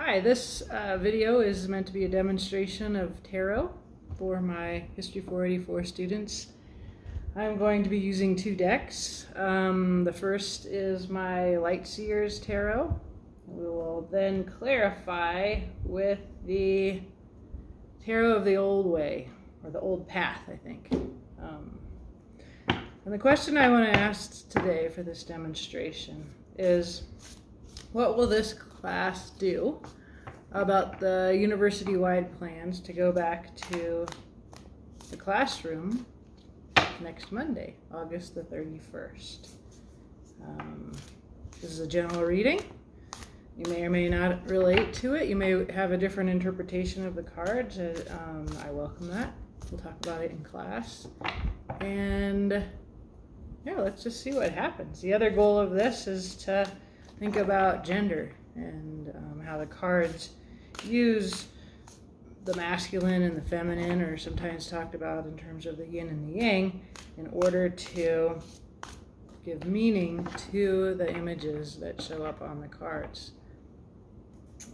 Hi, this video is meant to be a demonstration of tarot for my History 484 students. I'm going to be using two decks. The first is my Lightseers Tarot. We will then clarify with the Tarot of the Old Way, or the Old Path, I think. And the question I want to ask today for this demonstration is, what will this class do about the university-wide plans to go back to the classroom next Monday, August the 31st? This is a general reading. You may or may not relate to it. You may have a different interpretation of the cards. I welcome that. We'll talk about it in class. And yeah, let's just see what happens. The other goal of this is to think about gender and how the cards use the masculine and the feminine, or sometimes talked about in terms of the yin and the yang, in order to give meaning to the images that show up on the cards.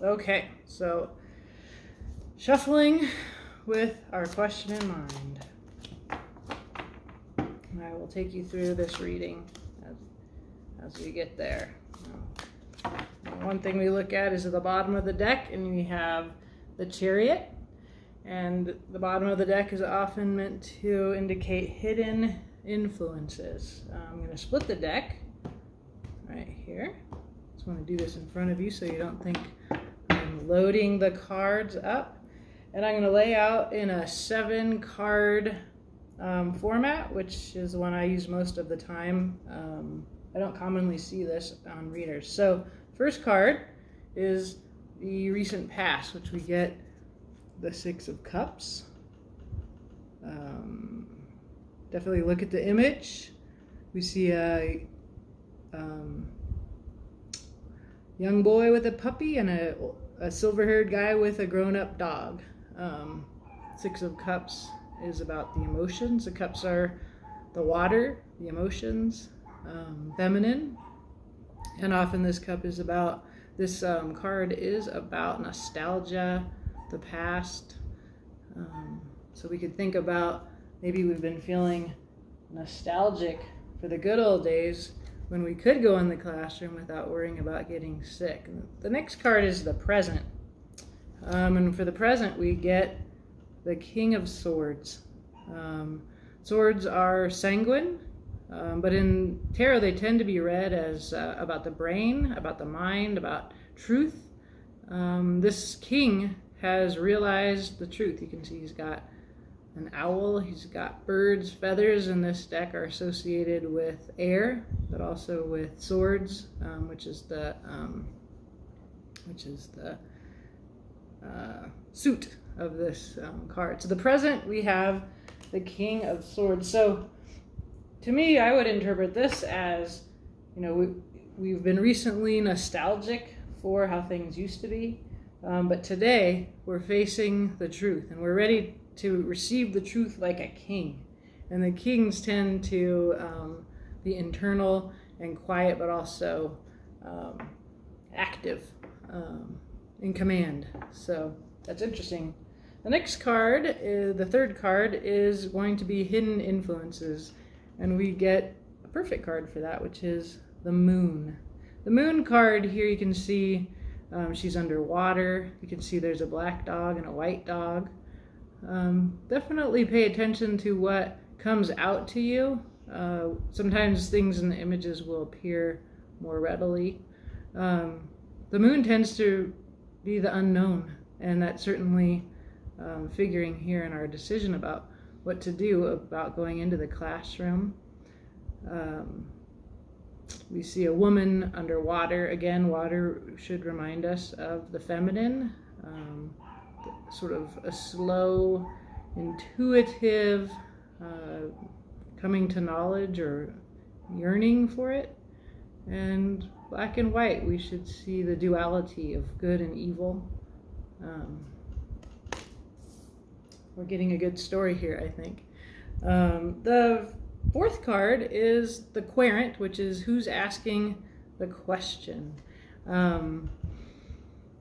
Okay, so shuffling with our question in mind. I will take you through this reading as we get there. One thing we look at is at the bottom of the deck, and we have the Chariot. And the bottom of the deck is often meant to indicate hidden influences. I'm going to split the deck right here. Just want to do this in front of you so you don't think I'm loading the cards up. And I'm going to lay out in a 7-card format, which is the one I use most of the time. I don't commonly see this on readers. So first card is the recent past, which we get the 6 of Cups. Definitely look at the image. We see a young boy with a puppy and a silver-haired guy with a grown-up dog. 6 of Cups is about the emotions. The cups are the water, the emotions, feminine. And often this card is about nostalgia, the past. So we could think about, maybe we've been feeling nostalgic for the good old days when we could go in the classroom without worrying about getting sick. And the next card is the present. And for the present, we get the King of Swords. Swords are sanguine. But in tarot, they tend to be read as about the brain, about the mind, about truth. This king has realized the truth. You can see he's got an owl, he's got birds, feathers, and this deck are associated with air, but also with swords, which is the suit of this card. So the present, we have the King of Swords. So to me, I would interpret this as, we've been recently nostalgic for how things used to be, but today we're facing the truth, and we're ready to receive the truth like a king. And the kings tend to be internal and quiet, but also active, in command. So that's interesting. The next card, the third card, is going to be hidden influences. And we get a perfect card for that, which is the Moon. The Moon card here, you can see she's underwater. You can see there's a black dog and a white dog. Definitely pay attention to what comes out to you. Sometimes things in the images will appear more readily. The Moon tends to be the unknown, and that's certainly figuring here in our decision about what to do about going into the classroom. We see a woman underwater. Again, water should remind us of the feminine, sort of a slow, intuitive coming to knowledge or yearning for it. And black and white, we should see the duality of good and evil. We're getting a good story here, I think. The fourth card is the Querent, which is who's asking the question.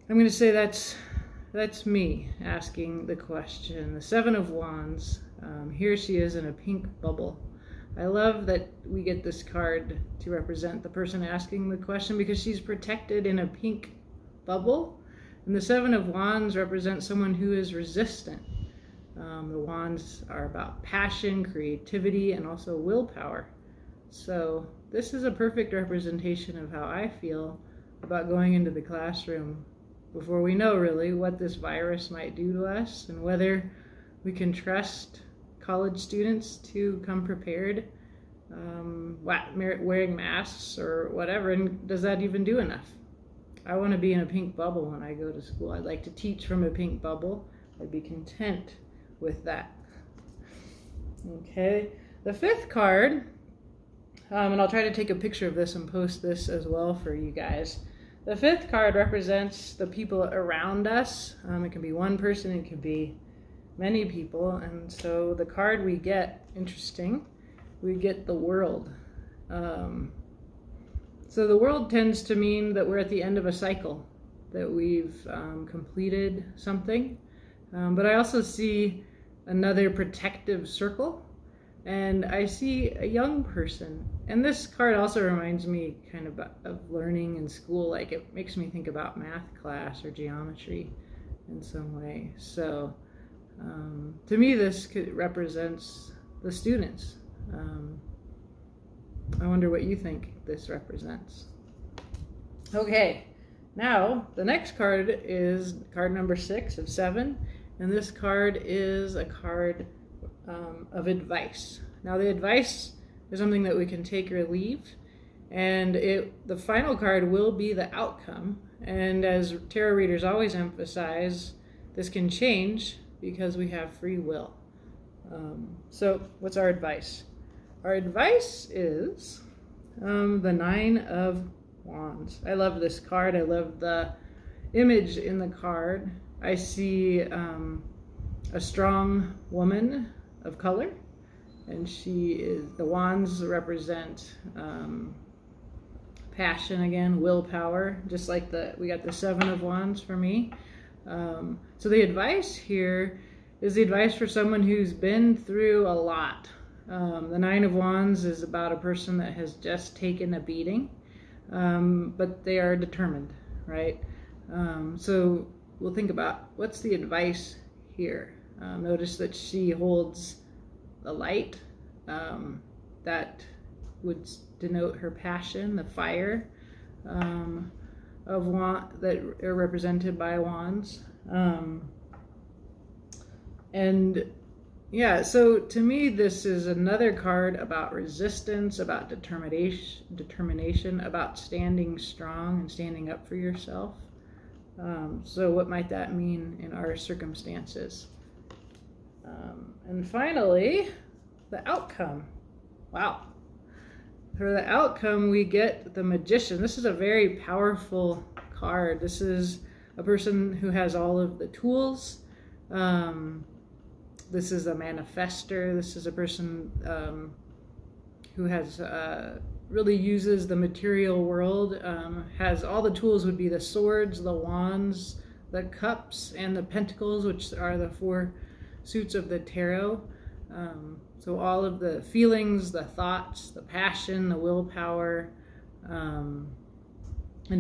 I'm going to say that's me asking the question. The Seven of Wands. Here she is in a pink bubble. I love that we get this card to represent the person asking the question because she's protected in a pink bubble. And the Seven of Wands represents someone who is resistant. The wands are about passion, creativity, and also willpower. So this is a perfect representation of how I feel about going into the classroom before we know really what this virus might do to us and whether we can trust college students to come prepared, wearing masks or whatever, and does that even do enough? I want to be in a pink bubble when I go to school. I'd like to teach from a pink bubble. I'd be content with that. Okay, the fifth card, and I'll try to take a picture of this and post this as well for you guys. The fifth card represents the people around us. It can be one person, it could be many people, and so the card we get, interesting, we get the world. So the world tends to mean that we're at the end of a cycle, that we've completed something. But I also see another protective circle, and I see a young person. And this card also reminds me kind of learning in school. Like, it makes me think about math class or geometry in some way. So to me, this represents the students. I wonder what you think this represents. Okay, now the next card is card number 6 of 7, and this card is a card of advice. Now the advice is something that we can take or leave, and the final card will be the outcome. And as tarot readers always emphasize, this can change because we have free will. So what's our advice? Our advice is the 9 of Wands. I love this card. I love the image in the card. I see a strong woman of color, and the wands represent passion again, willpower, just like we got the 7 of Wands for me. So the advice here is the advice for someone who's been through a lot. The 9 of Wands is about a person that has just taken a beating, but they are determined, right? So we'll think about what's the advice here. Notice that she holds the light that would denote her passion, the fire that are represented by wands. And yeah, so to me, this is another card about resistance, about determination, about standing strong and standing up for yourself. So what might that mean in our circumstances? And finally, the outcome. Wow. For the outcome, we get the Magician. This is a very powerful card. This is a person who has all of the tools. This is a manifester. This is a person who has really uses the material world, has all the tools, would be the swords, the wands, the cups, and the pentacles, which are the 4 suits of the tarot. So all of the feelings, the thoughts, the passion, the willpower, and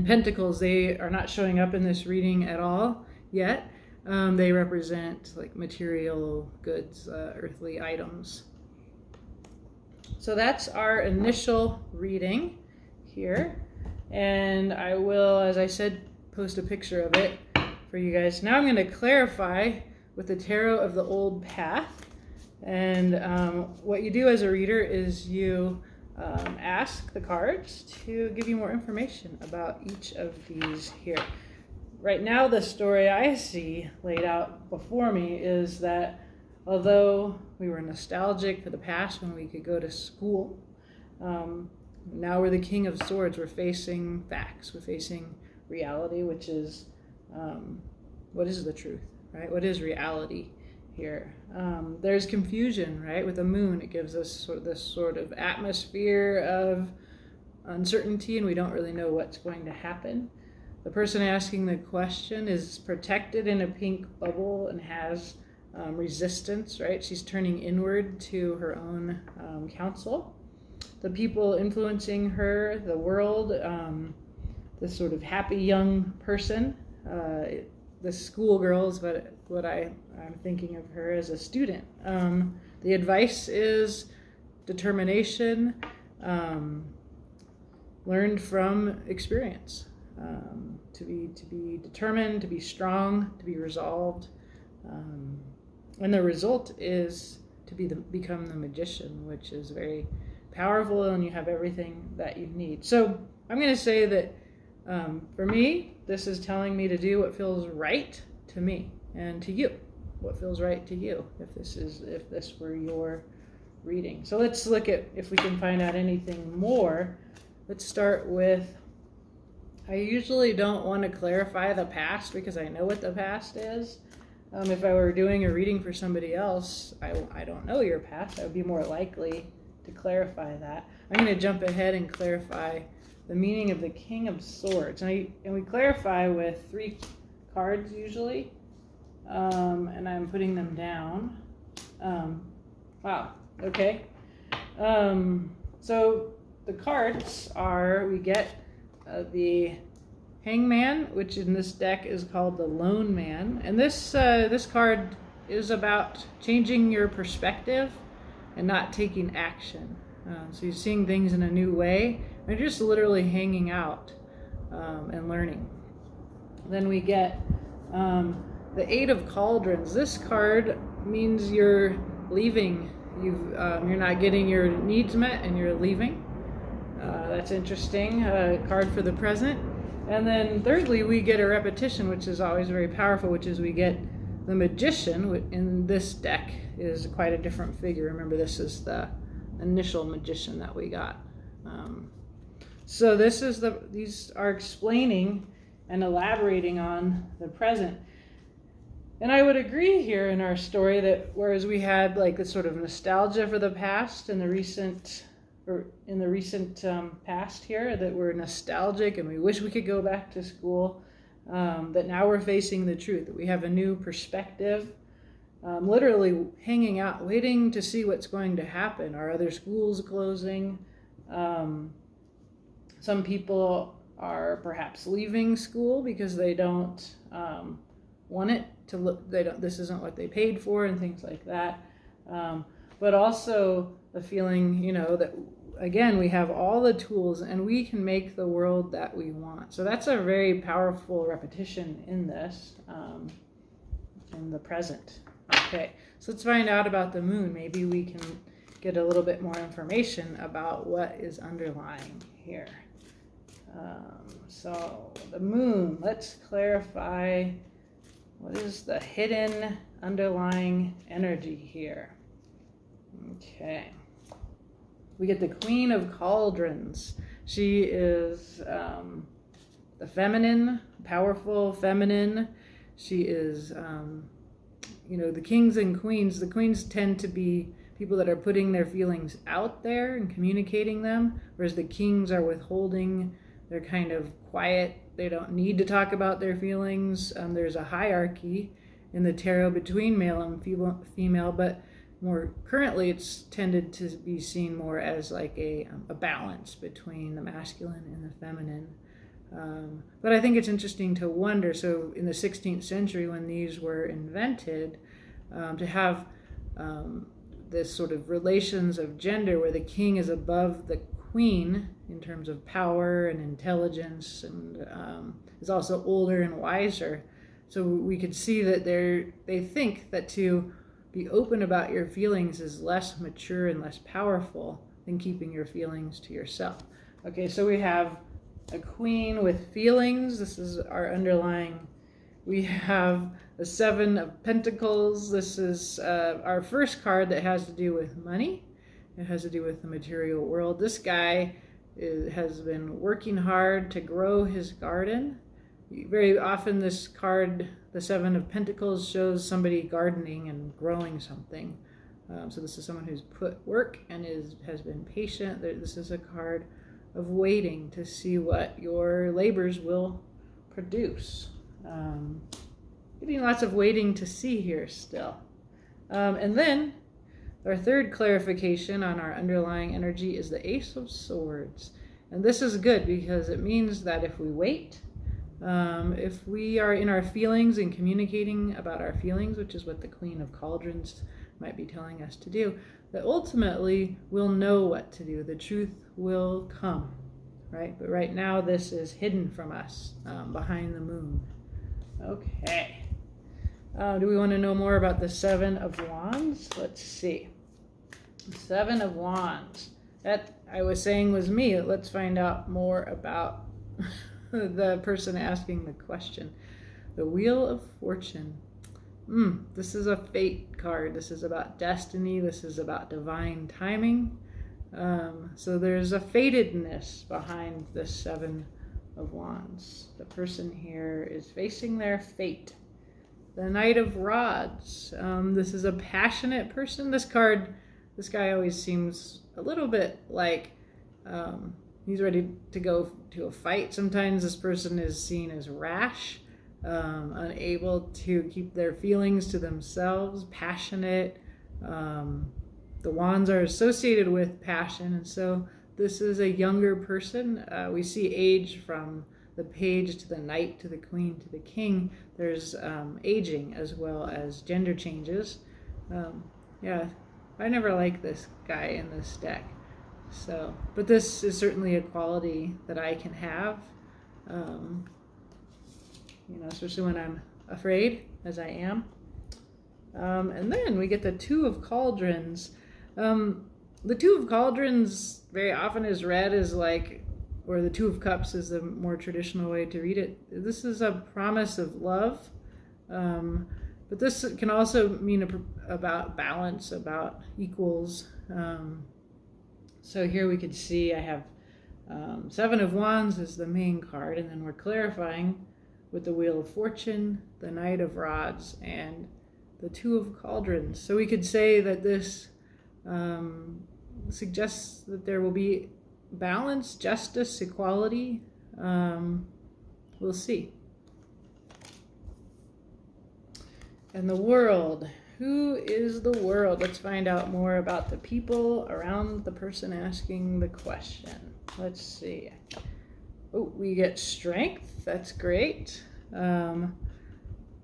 pentacles, they are not showing up in this reading at all yet. They represent like material goods, earthly items. So that's our initial reading here. And I will, as I said, post a picture of it for you guys. Now I'm going to clarify with the Tarot of the Old Path. And what you do as a reader is you ask the cards to give you more information about each of these here. Right now, the story I see laid out before me is that although we were nostalgic for the past when we could go to school, now we're the King of Swords. We're facing facts. We're facing reality, which is what is the truth, right? What is reality here? There's confusion, right? With the moon, it gives us this sort of atmosphere of uncertainty, and we don't really know what's going to happen. The person asking the question is protected in a pink bubble and has resistance, right? She's turning inward to her own counsel. The people influencing her, the world, this sort of happy young person, the schoolgirl is what I'm thinking of her as a student. The advice is determination, learned from experience, to be determined, to be strong, to be resolved, and the result is to become the magician, which is very powerful, and you have everything that you need. So I'm going to say that for me, this is telling me to do what feels right to me, and to you, what feels right to you, if this were your reading. So let's look at if we can find out anything more. Let's start with, I usually don't want to clarify the past because I know what the past is. If I were doing a reading for somebody else, I don't know your past. I would be more likely to clarify that. I'm going to jump ahead and clarify the meaning of the King of Swords. And we clarify with 3 cards usually, and I'm putting them down. Wow, okay. So the cards are, we get the Hangman, which in this deck is called the Lone Man. And this card is about changing your perspective and not taking action. So you're seeing things in a new way, and you're just literally hanging out and learning. Then we get the Eight of Cauldrons. This card means you're leaving. You're not getting your needs met and you're leaving. That's interesting. Card for the present. And then thirdly, we get a repetition, which is always very powerful, which is we get the Magician. In this deck is quite a different figure. Remember, this is the initial Magician that we got. So these are explaining and elaborating on the present. And I would agree here in our story that whereas we had like this sort of nostalgia for the past in the recent past here, that we're nostalgic and we wish we could go back to school, that now we're facing the truth, that we have a new perspective, literally hanging out, waiting to see what's going to happen. Are other schools closing? Some people are perhaps leaving school because they don't want it to look, this isn't what they paid for, and things like that. But also the feeling, that again, we have all the tools and we can make the world that we want. So that's a very powerful repetition in this, in the present. Okay, so let's find out about the moon. Maybe we can get a little bit more information about what is underlying here. So the moon, let's clarify what is the hidden underlying energy here. Okay. We get the Queen of Cauldrons. She is the feminine, powerful feminine. She is, the kings and queens. The queens tend to be people that are putting their feelings out there and communicating them, whereas the kings are withholding. They're kind of quiet. They don't need to talk about their feelings. There's a hierarchy in the tarot between male and female, but more currently it's tended to be seen more as like a balance between the masculine and the feminine. But I think it's interesting to wonder, so in the 16th century when these were invented, to have this sort of relations of gender where the king is above the queen in terms of power and intelligence, and is also older and wiser. So we could see that they think that to be open about your feelings is less mature and less powerful than keeping your feelings to yourself. Okay, so we have a queen with feelings. This is our underlying. We have the Seven of Pentacles. This is our first card that has to do with money. It has to do with the material world. This guy has been working hard to grow his garden. Very often this card, the Seven of Pentacles, shows somebody gardening and growing something. So this is someone who's put work and has been patient. This is a card of waiting to see what your labors will produce. Getting lots of waiting to see here still. And then our third clarification on our underlying energy is the Ace of Swords. And this is good because it means that if we wait, if we are in our feelings and communicating about our feelings, which is what the Queen of Cauldrons might be telling us to do, that ultimately we'll know what to do. The truth will come, right? But right now this is hidden from us behind the moon. Okay. Do we want to know more about the Seven of Wands? Let's see. The Seven of Wands. That I was saying was me. Let's find out more about the person asking the question. The Wheel of Fortune. This is a fate card. This is about destiny. This is about divine timing. So there's a fatedness behind the Seven of Wands. The person here is facing their fate. The Knight of Rods. This is a passionate person. This guy always seems a little bit like he's ready to go to a fight. Sometimes this person is seen as rash, unable to keep their feelings to themselves, passionate. The wands are associated with passion, and so this is a younger person. We see age from the page to the knight to the queen to the king. There's aging as well as gender changes. Yeah, I never liked this guy in this deck. So, but this is certainly a quality that I can have, especially when I'm afraid, as I am. And then we get the Two of Cauldrons. The Two of Cauldrons very often is read as or the Two of Cups is the more traditional way to read it. This is a promise of love, but this can also mean about balance, about equals. So here we could see I have Seven of Wands is the main card, and then we're clarifying with the Wheel of Fortune, the Knight of Rods, and the Two of Cauldrons. So we could say that this suggests that there will be balance, justice, equality. We'll see. And the World. Who is the World? Let's find out more about the people around the person asking the question. Let's see. Oh, we get Strength. That's great.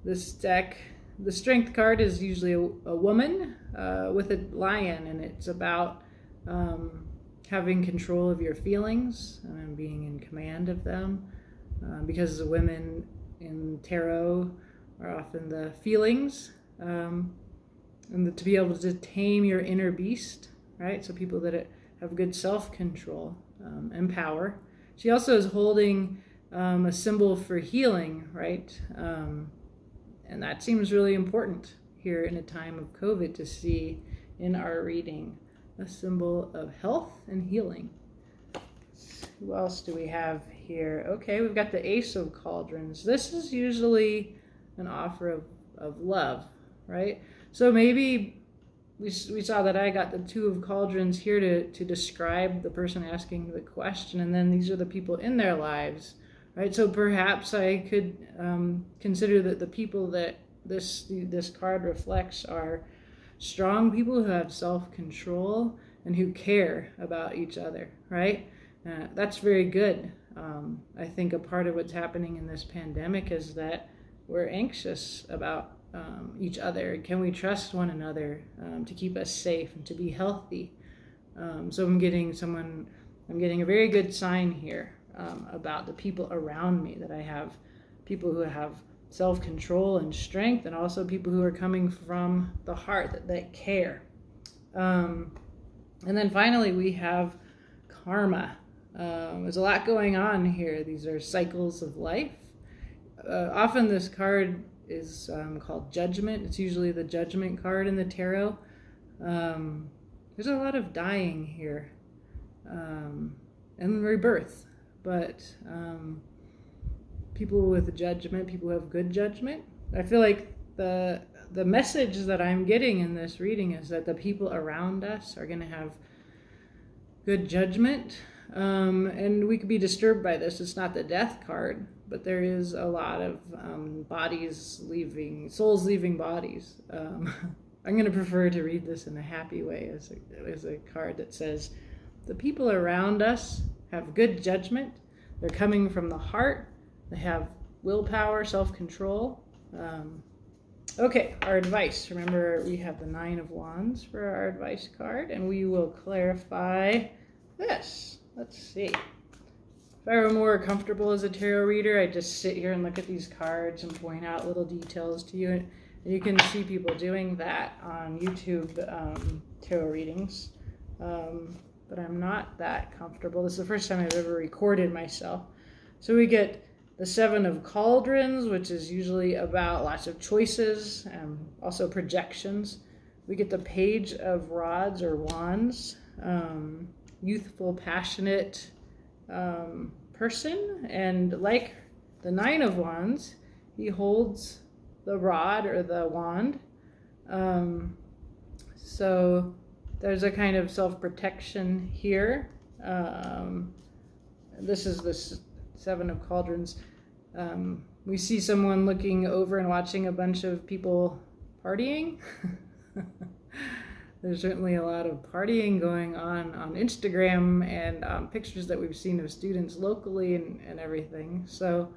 This deck, the Strength card is usually a woman with a lion, and it's about having control of your feelings and being in command of them, because the women in tarot are often the feelings, and to be able to tame your inner beast, right? So people that have good self-control and power. She also is holding a symbol for healing, right? And that seems really important here in a time of COVID to see in our reading a symbol of health and healing. Who else do we have here? Okay, we've got the Ace of Cauldrons. This is usually an offer of love, right? So maybe we saw that I got the Two of Cauldrons here to describe the person asking the question, and then these are the people in their lives, right? So perhaps I could consider that the people that this card reflects are strong people who have self-control and who care about each other, right? That's very good. I think a part of what's happening in this pandemic is that we're anxious about each other. Can we trust one another to keep us safe and to be healthy? So I'm getting a very good sign here about the people around me, that I have people who have self-control and strength, and also people who are coming from the heart that care. And then finally we have karma. There's a lot going on here. These are cycles of life. Often this card is called Judgment. It's usually the Judgment card in the tarot. There's a lot of dying here and rebirth, but people with judgment, people who have good judgment. I feel like the message that I'm getting in this reading is that the people around us are going to have good judgment, and we could be disturbed by this. It's not the Death card, but there is a lot of souls leaving bodies. I'm going to prefer to read this in a happy way as a card that says, the people around us have good judgment. They're coming from the heart. They have willpower, self-control. Okay, our advice. Remember, we have the 9 of Wands for our advice card, and we will clarify this. Let's see. If I were more comfortable as a tarot reader, I'd just sit here and look at these cards and point out little details to you. And you can see people doing that on YouTube tarot readings. But I'm not that comfortable. This is the first time I've ever recorded myself. So we get the 7 of Cauldrons, which is usually about lots of choices, also projections. We get the Page of Rods or Wands, youthful, passionate person. And like the 9 of Wands, he holds the rod or the wand. So there's a kind of self-protection here. This is the 7 of Cauldrons. We see someone looking over and watching a bunch of people partying. There's certainly a lot of partying going on Instagram and pictures that we've seen of students locally and everything. So,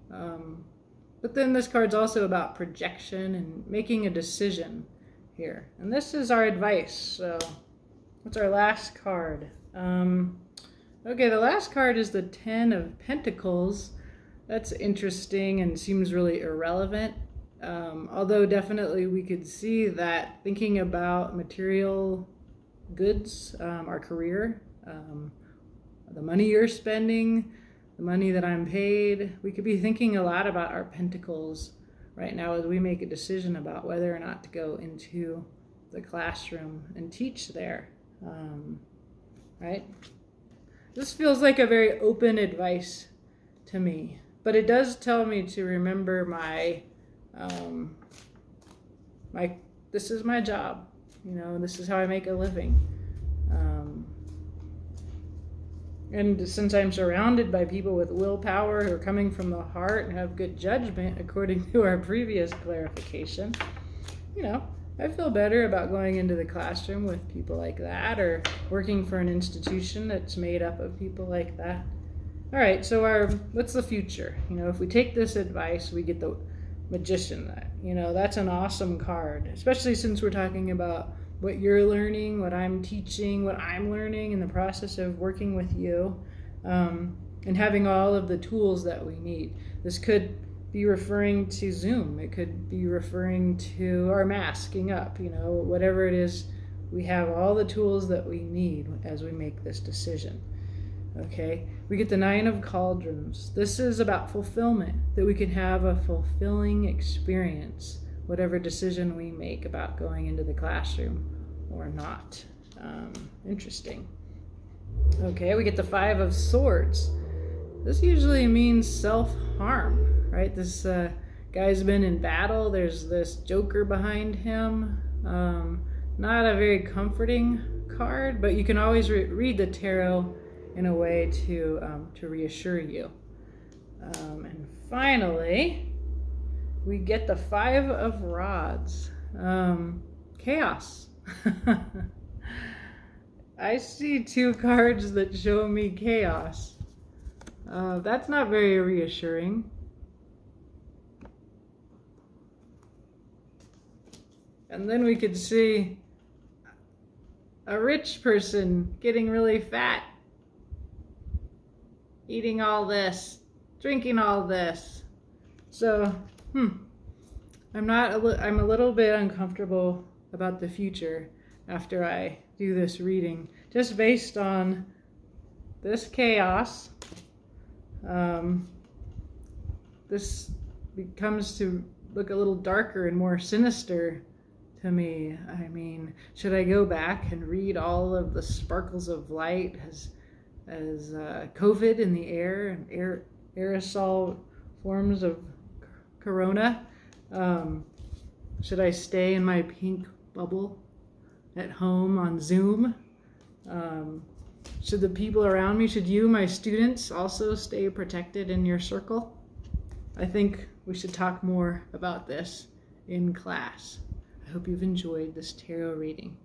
but then this card's also about projection and making a decision here. And this is our advice. So what's our last card? Okay, the last card is the 10 of Pentacles. That's interesting and seems really irrelevant. Although definitely we could see that thinking about material goods, our career, the money you're spending, the money that I'm paid, we could be thinking a lot about our pentacles right now as we make a decision about whether or not to go into the classroom and teach there, right? This feels like a very open advice to me, but it does tell me to remember this is my job, this is how I make a living. And since I'm surrounded by people with willpower who are coming from the heart and have good judgment, according to our previous clarification, I feel better about going into the classroom with people like that, or working for an institution that's made up of people like that. All right, so what's the future? If we take this advice, we get the Magician. That's an awesome card, especially since we're talking about what you're learning, what I'm teaching, what I'm learning in the process of working with you, and having all of the tools that we need. This could be referring to Zoom. It could be referring to our masking up, whatever it is. We have all the tools that we need as we make this decision. Okay, we get the 9 of Cauldrons. This is about fulfillment, that we can have a fulfilling experience, whatever decision we make about going into the classroom or not. Interesting. Okay, we get the 5 of Swords. This usually means self-harm, right? This guy's been in battle. There's this Joker behind him. Not a very comforting card, but you can always read the tarot in a way to reassure you. And finally, we get the 5 of Rods. Chaos. I see 2 cards that show me chaos. That's not very reassuring. And then we could see a rich person getting really fat, eating all this, drinking all this. So, I'm a little bit uncomfortable about the future after I do this reading, just based on this chaos. This becomes to look a little darker and more sinister to me. I mean, should I go back and read all of the sparkles of light as COVID in the air and aerosol forms of corona? Should I stay in my pink bubble at home on Zoom? Should the people around me, should you, my students, also stay protected in your circle? I think we should talk more about this in class. I hope you've enjoyed this tarot reading.